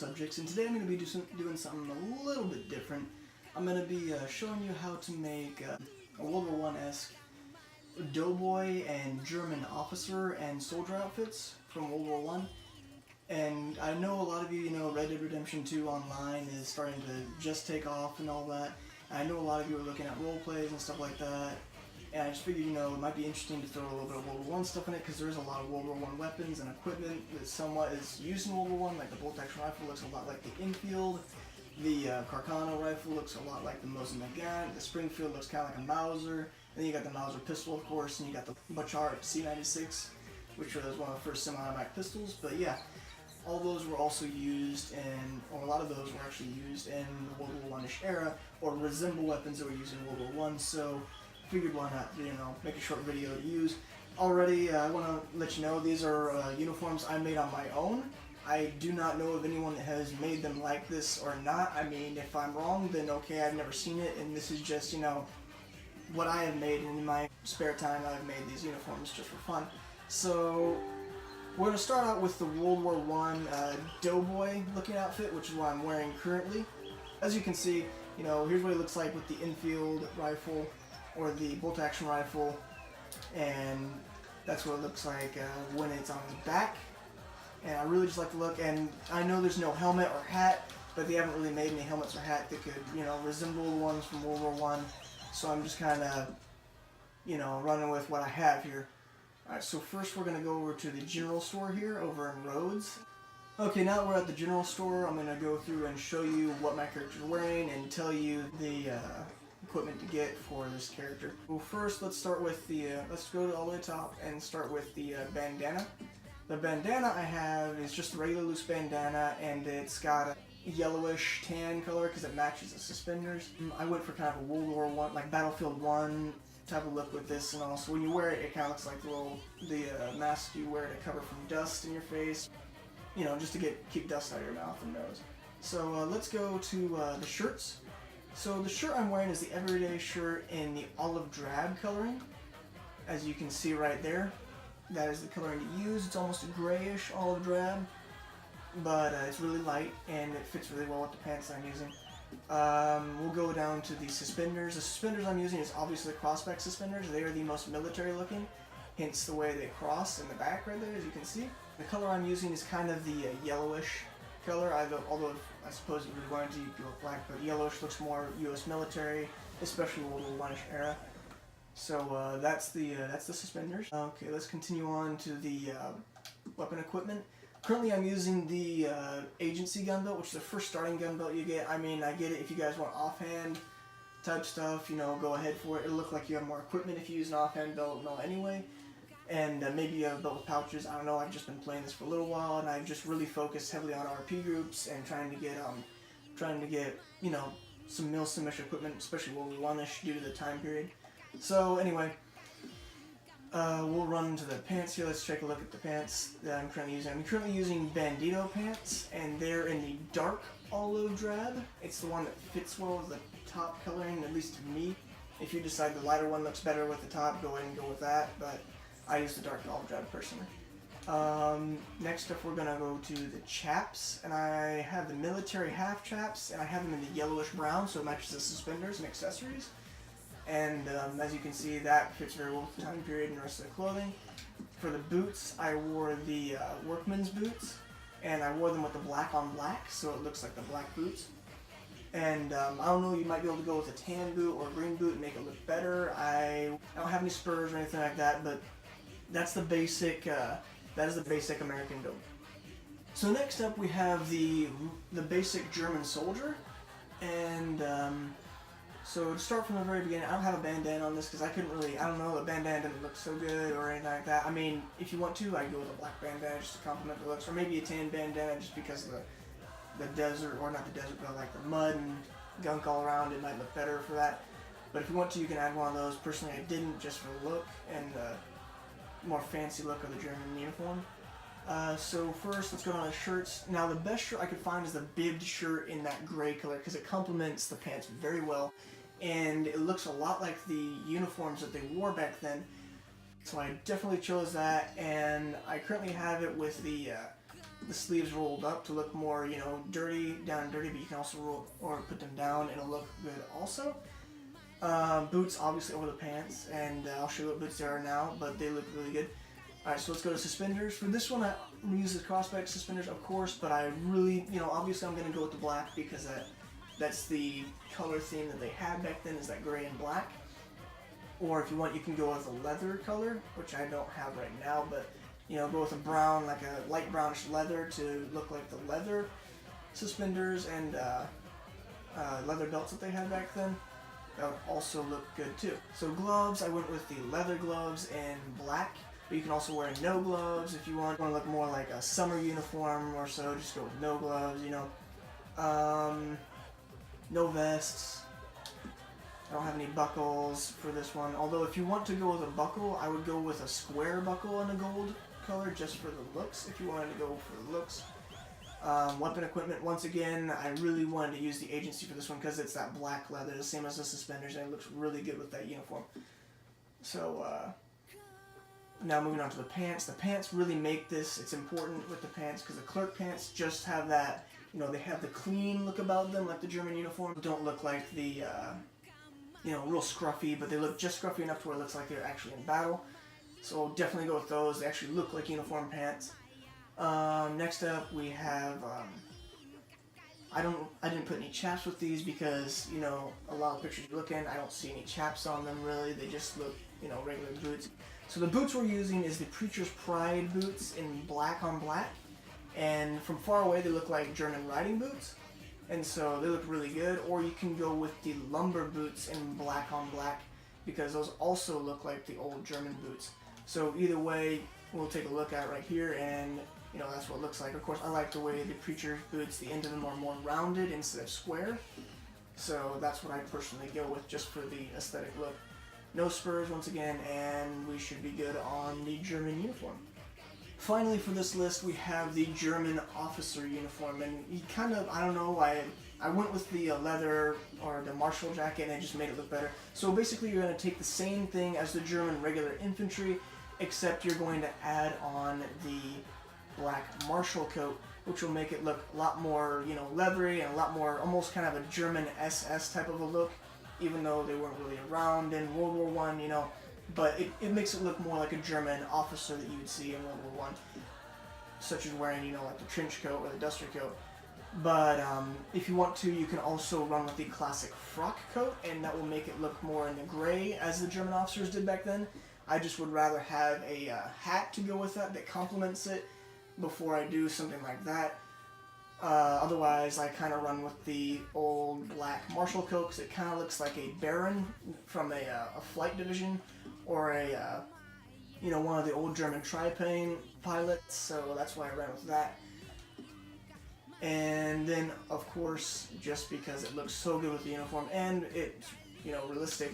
subjects, and today I'm going to be doing something a little bit different. I'm going to be showing you how to make a World War I-esque Doughboy and German officer and soldier outfits from World War I. And I know a lot of you, Red Dead Redemption 2 online is starting to just take off and all that. And I know a lot of you are looking at role plays and stuff like that. And I just figured, it might be interesting to throw a little bit of World War I stuff in it, because there's a lot of World War I weapons and equipment that somewhat is used in World War I. Like the bolt-action rifle looks a lot like the Enfield. The Carcano rifle looks a lot like the Mosin Nagant. The Springfield looks kind of like a Mauser. And then you got the Mauser pistol, of course, and you got the Butchart C96, which was one of the first semi-automatic pistols. But yeah, all those were also used in, or a lot of those were actually used in the World War I-ish era, or resemble weapons that were used in World War I. So figured why not, make a short video to use. Already, I want to let you know these are uniforms I made on my own. I do not know of anyone that has made them like this or not. I mean, if I'm wrong, then okay, I've never seen it, and this is just, what I have made in my spare time. I've made these uniforms just for fun. So we're going to start out with the World War I Doughboy looking outfit, which is what I'm wearing currently. As you can see, here's what it looks like with the Enfield rifle or the bolt-action rifle, and that's what it looks like when it's on his back. And I really just like the look, and I know there's no helmet or hat, but they haven't really made any helmets or hat that could, resemble the ones from World War I, so I'm just kind of, running with what I have here. Alright, so first we're going to go over to the general store here over in Rhodes. Okay, now that we're at the general store, I'm going to go through and show you what my character's wearing and tell you the equipment to get for this character. Well, first let's start with the, let's go all the way to the top and start with the bandana. The bandana I have is just a regular loose bandana, and it's got a yellowish tan color because it matches the suspenders. I went for kind of a World War I, like Battlefield 1 type of look with this, and also when you wear it, it kind of looks like the mask you wear to cover from dust in your face, just to keep dust out of your mouth and nose. So let's go to the shirts. So the shirt I'm wearing is the everyday shirt in the olive drab coloring, as you can see right there. That is the coloring to use. It's almost a grayish olive drab, but it's really light and it fits really well with the pants I'm using. We'll go down to the suspenders. The suspenders I'm using is obviously the crossback suspenders. They are the most military looking, hence the way they cross in the back right there, as you can see. The color I'm using is kind of the yellowish color, although I suppose it was going to be black, but yellowish looks more U.S. military, especially World War I-ish era. So that's the suspenders. Okay, let's continue on to the weapon equipment. Currently I'm using the agency gun belt, which is the first starting gun belt you get. I mean, I get it if you guys want offhand type stuff, go ahead for it. It'll look like you have more equipment if you use an offhand belt anyway. And maybe a belt with pouches. I don't know, I've just been playing this for a little while, and I've just really focused heavily on RP groups and trying to get some mil-sim-ish equipment, especially World War I-ish due to the time period. So anyway, we'll run into the pants here. Let's take a look at the pants that I'm currently using. I'm currently using Bandito pants, and they're in the dark olive drab. It's the one that fits well with the top coloring, at least to me. If you decide the lighter one looks better with the top, go ahead and go with that, but I use the dark olive drab personally. Next up we're going to go to the chaps, and I have the military half chaps, and I have them in the yellowish brown, so it matches the suspenders and accessories. And as you can see, that fits very well with the time period and the rest of the clothing. For the boots, I wore the workman's boots, and I wore them with the black on black, so it looks like the black boots. And I don't know, you might be able to go with a tan boot or a green boot and make it look better. I don't have any spurs or anything like that, but that's the basic, that is the basic American build. So next up we have the basic German soldier, and so to start from the very beginning, I don't have a bandana on this because I don't know, the bandana didn't look so good or anything like that. I mean, if you want to, I go with a black bandana just to complement the looks, or maybe a tan bandana just because of the desert, or not the desert, but like the mud and gunk all around, it might look better for that. But if you want to, you can add one of those. Personally, I didn't, just for the look and the more fancy look of the German uniform. So first, let's go on the shirts. Now, the best shirt I could find is the bibbed shirt in that gray color because it complements the pants very well, and it looks a lot like the uniforms that they wore back then. So I definitely chose that, and I currently have it with the the sleeves rolled up to look more, you know, dirty, down and dirty, but you can also roll or put them down and it'll look good also. Boots obviously over the pants, and I'll show you what boots there are now, but they look really good. Alright, so let's go to suspenders. For this one, I use the crossback suspenders, of course, but I really, you know, obviously I'm going to go with the black because that's the color theme that they had back then, is that gray and black. Or if you want, you can go with a leather color, which I don't have right now, but, you know, go with a brown, like a light brownish leather to look like the leather suspenders and leather belts that they had back then. That would also look good too. So gloves, I went with the leather gloves in black. But you can also wear no gloves if you want to look more like a summer uniform or so. Just go with no gloves, you know. No vests. I don't have any buckles for this one. Although if you want to go with a buckle, I would go with a square buckle in a gold color just for the looks, if you wanted to go for the looks. Weapon equipment, once again, I really wanted to use the agency for this one because it's that black leather, the same as the suspenders, and it looks really good with that uniform. So, now moving on to the pants. The pants really make this, it's important with the pants because the clerk pants just have that, you know, they have the clean look about them like the German uniform. Don't look like the, you know, real scruffy, but they look just scruffy enough to where it looks like they're actually in battle. So definitely go with those. They actually look like uniform pants. Next up we have, I didn't put any chaps with these because, you know, a lot of pictures you look in, I don't see any chaps on them really. They just look, you know, regular boots. So the boots we're using is the Preacher's Pride boots in black on black. And from far away they look like German riding boots. And so they look really good. Or you can go with the lumber boots in black on black because those also look like the old German boots. So either way, we'll take a look at right here, and you know, that's what it looks like. Of course, I like the way the Preacher's boots, the end of them are more rounded instead of square. So that's what I personally go with just for the aesthetic look. No spurs once again, and we should be good on the German uniform. Finally for this list we have the German officer uniform, and you kind of, I don't know, I went with the leather or the martial jacket and it just made it look better. So basically you're going to take the same thing as the German regular infantry, except you're going to add on the black martial coat, which will make it look a lot more, you know, leathery and a lot more almost kind of a German SS type of a look, even though they weren't really around in World War I, you know, but it makes it look more like a German officer that you would see in World War I, such as wearing, you know, like the trench coat or the duster coat. But if you want to, you can also run with the classic frock coat, and that will make it look more in the gray as the German officers did back then. I just would rather have a hat to go with that complements it before I do something like that. Otherwise, I kind of run with the old black martial coat because it kind of looks like a baron from a flight division or a, you know, one of the old German triplane pilots, so that's why I ran with that. And then, of course, just because it looks so good with the uniform and it's, you know, realistic,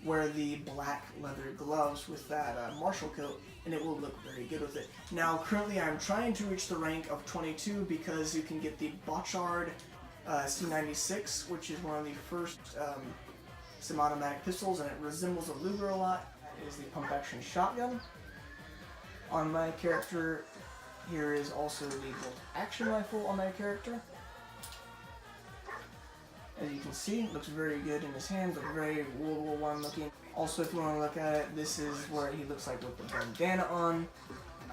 wear the black leather gloves with that martial coat, and it will look very good with it. Now, currently I'm trying to reach the rank of 22 because you can get the Bochard C96, which is one of the first semi-automatic pistols, and it resembles a Luger a lot. That is the pump-action shotgun. On my character, here is also the bolt-action rifle on my character. As you can see, it looks very good in his hands, look very World War I looking. Also, if you want to look at it, this is where he looks like with the bandana on.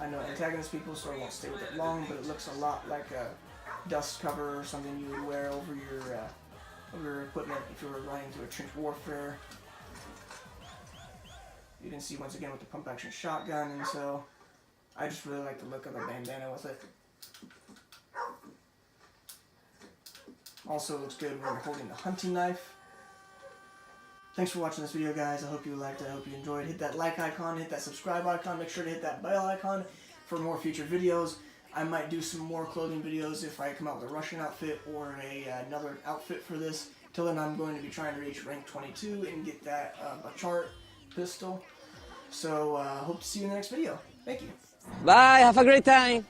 I know antagonist people, so I won't stay with it long, but it looks a lot like a dust cover or something you would wear over your equipment if you were running through a trench warfare. You can see once again with the pump-action shotgun, and so I just really like the look of the bandana with it. Also looks good when you're holding the hunting knife. Thanks for watching this video, guys. I hope you liked it. I hope you enjoyed. Hit that like icon, hit that subscribe icon. Make sure to hit that bell icon for more future videos. I might do some more clothing videos if I come out with a Russian outfit or another outfit for this. Till then, I'm going to be trying to reach rank 22 and get that Bochard pistol. So, hope to see you in the next video. Thank you. Bye. Have a great time.